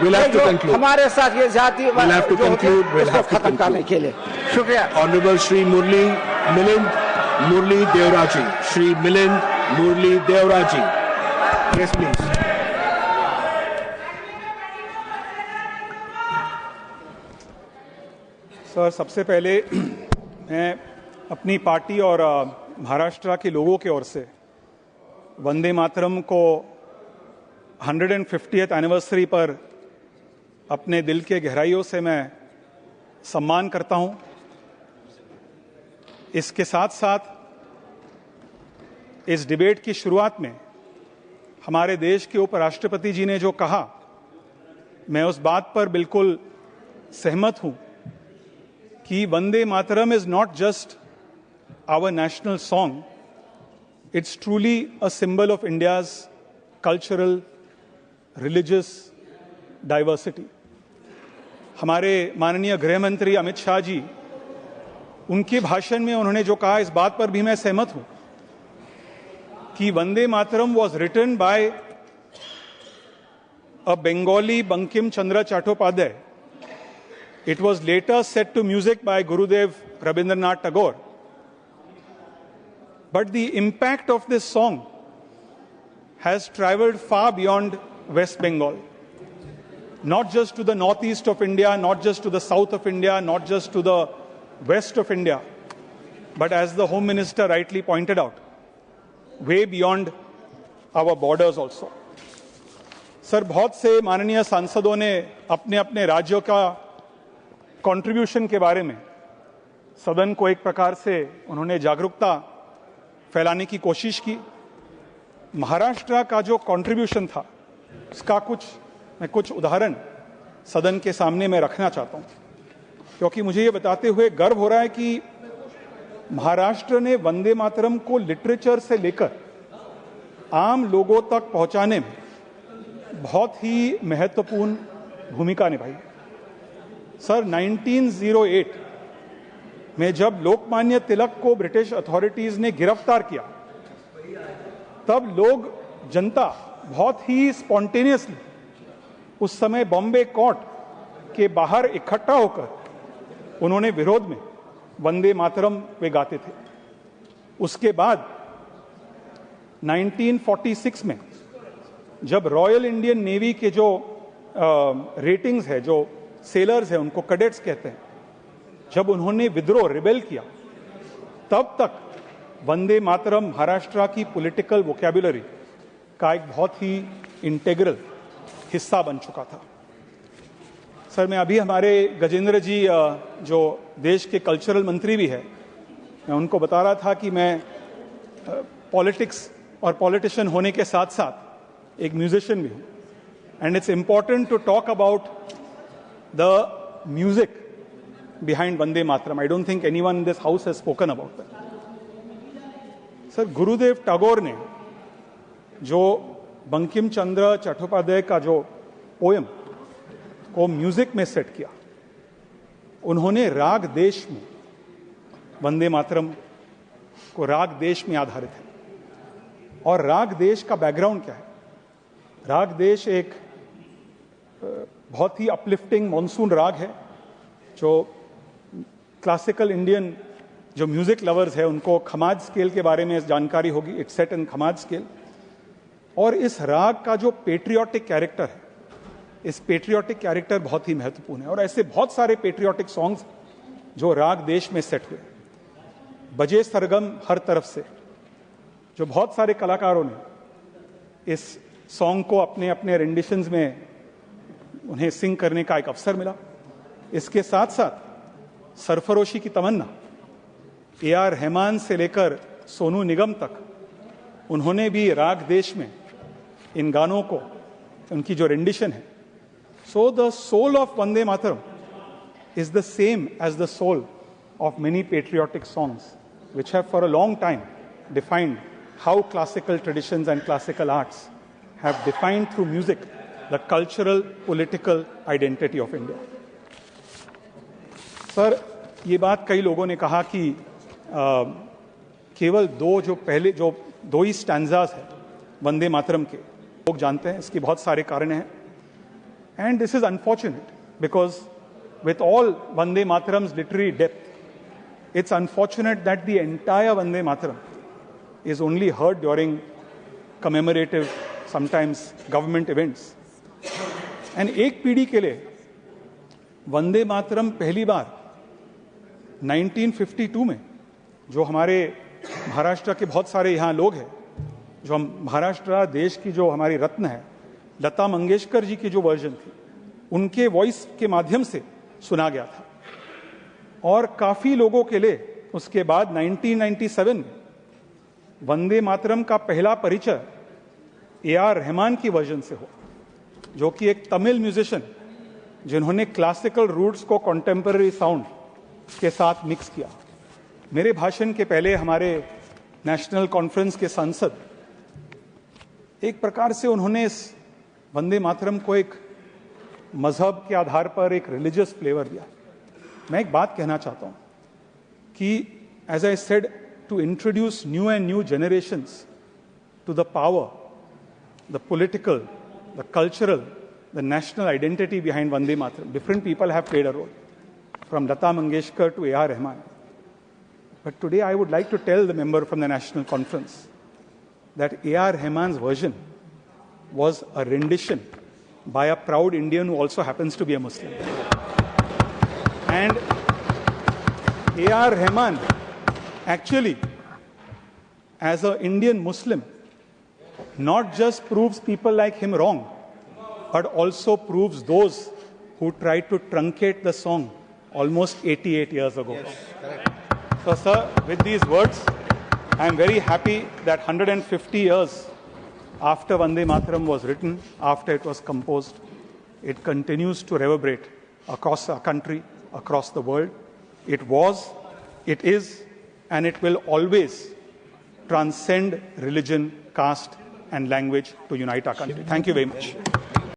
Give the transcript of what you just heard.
We'll have to conclude. हमारे साथ ये जाति We'll have to conclude. We'll have to खत्म करने के लिए शुक्रिया। Honorable Shri Milind Murli Deoraji. Shri Milind Murli Deoraji. Yes, please. Sir, सबसे पहले मैं अपनी पार्टी और महाराष्ट्र के लोगों की ओर से वंदे मातरम को 150th एनिवर्सरी पर अपने दिल के गहराइयों से मैं सम्मान करता हूं। इसके साथ साथ इस डिबेट की शुरुआत में हमारे देश के उपराष्ट्रपति जी ने जो कहा, मैं उस बात पर बिल्कुल सहमत हूं कि Vande Mataram is not just our national song, it's truly a symbol of India's cultural religious diversity. हमारे माननीय गृह मंत्री अमित शाह जी, उनके भाषण में उन्होंने जो कहा, इस बात पर भी मैं सहमत हूं कि Vande Mataram was written by a Bengali Bankim Chandra Chattopadhyay. It was later set to music by Gurudev Rabindranath Tagore. But the impact of this song has traveled far beyond West Bengal. Not just to the northeast of India, not just to the south of India, not just to the west of India, but as the Home Minister rightly pointed out, way beyond our borders also. Sir, बहुत से माननीय सांसदों ने अपने अपने राज्यों का contribution के बारे में सदन को एक प्रकार से उन्होंने जागरूकता फैलाने की कोशिश की। महाराष्ट्र का जो कंट्रीब्यूशन था, उसका कुछ उदाहरण सदन के सामने मैं रखना चाहता हूं, क्योंकि मुझे ये बताते हुए गर्व हो रहा है कि महाराष्ट्र ने वंदे मातरम को लिटरेचर से लेकर आम लोगों तक पहुंचाने में बहुत ही महत्वपूर्ण भूमिका निभाई। सर, 1908 में जब लोकमान्य तिलक को ब्रिटिश अथॉरिटीज ने गिरफ्तार किया, तब लोग, जनता बहुत ही स्पॉन्टेनियसली उस समय बॉम्बे कोर्ट के बाहर इकट्ठा होकर उन्होंने विरोध में वंदे मातरम वे गाते थे। उसके बाद 1946 में जब रॉयल इंडियन नेवी के जो रेटिंग्स है, जो सेलर्स हैं, उनको कैडेट्स कहते हैं, जब उन्होंने विद्रोह रिबेल किया, तब तक वंदे मातरम महाराष्ट्र की पॉलिटिकल वोकैबुलरी का एक बहुत ही इंटीग्रल हिस्सा बन चुका था। सर, मैं अभी हमारे गजेंद्र जी, जो देश के कल्चरल मंत्री भी है, मैं उनको बता रहा था कि मैं पॉलिटिक्स और पॉलिटिशियन होने के साथ साथ एक म्यूजिशियन भी हूं, and it's important to talk about the music behind Vande Mataram. I don't think anyone in this house has spoken about that. Sir, गुरुदेव टैगोर ने जो बंकिम चंद्र चट्टोपाध्याय का जो पोयम को म्यूजिक में सेट किया, उन्होंने राग देश में वंदे मातरम को राग देश में आधारित है। और राग देश का बैकग्राउंड क्या है? राग देश एक बहुत ही अपलिफ्टिंग मॉनसून राग है, जो क्लासिकल इंडियन जो म्यूजिक लवर्स है उनको खमाज स्केल के बारे में जानकारी होगी। It's set in Khamaj scale. और इस राग का जो पेट्रियोटिक कैरेक्टर है, इस पेट्रियोटिक कैरेक्टर बहुत ही महत्वपूर्ण है। और ऐसे बहुत सारे पेट्रियोटिक सॉन्ग्स जो राग देश में सेट हुए, बजे सरगम हर तरफ से, जो बहुत सारे कलाकारों ने इस सॉन्ग को अपने अपने रेंडिशंस में उन्हें सिंग करने का एक अवसर मिला। इसके साथ साथ सरफरोशी की तमन्ना, ए.आर. रहमान से लेकर सोनू निगम तक, उन्होंने भी राग देश में इन गानों को, उनकी जो रेंडिशन है, so the soul of Vande Mataram is the same as the soul of many patriotic songs which have for a long time defined how classical traditions and classical arts have defined through music the cultural, political identity of India. Sir, ये बात कई लोगों ने कहा कि केवल दो ही stanzas है वंदे मातरम के, लोग जानते हैं। इसके बहुत सारे कारण हैं। And this is unfortunate because with all Vande Mataram's literary depth, it's unfortunate that the entire Vande Mataram is only heard during commemorative, sometimes government events. And एक पीढ़ी के लिए वंदे मातरम पहली बार 1952 में, जो हमारे महाराष्ट्र के बहुत सारे यहाँ लोग हैं, जो हम महाराष्ट्र देश की जो हमारी रत्न है, लता मंगेशकर जी की जो वर्जन थी, उनके वॉइस के माध्यम से सुना गया था. और काफी लोगों के लिए उसके बाद 1997 में वंदे मातरम का पहला परिचय ए.आर. रहमान की वर्जन से हो, जो कि एक तमिल म्यूजिशियन जिन्होंने क्लासिकल रूट्स को कॉन्टेम्पररी साउंड के साथ मिक्स किया. मेरे भाषण के पहले हमारे नेशनल कॉन्फ्रेंस के सांसद एक प्रकार से उन्होंने इस वंदे मातरम को एक मजहब के आधार पर एक रिलीजियस फ्लेवर दिया. मैं एक बात कहना चाहता हूं कि as I said, to introduce new and new generations to the power, the political, the cultural, the national identity behind Vande Mataram, different people have played a role, from Lata Mangeshkar to A.R. Rahman. But today I would like to tell the member from the National Conference that A.R. Rahman's version was a rendition by a proud Indian who also happens to be a Muslim. And A.R. Rahman actually, as an Indian Muslim, not just proves people like him wrong, but also proves those who tried to truncate the song almost 88 years ago. Yes, correct. So, sir, with these words, I am very happy that 150 years after Vande Mataram was written, after it was composed, it continues to reverberate across our country, across the world. It was, it is, and it will always transcend religion, caste, and language to unite our country. Thank you very much.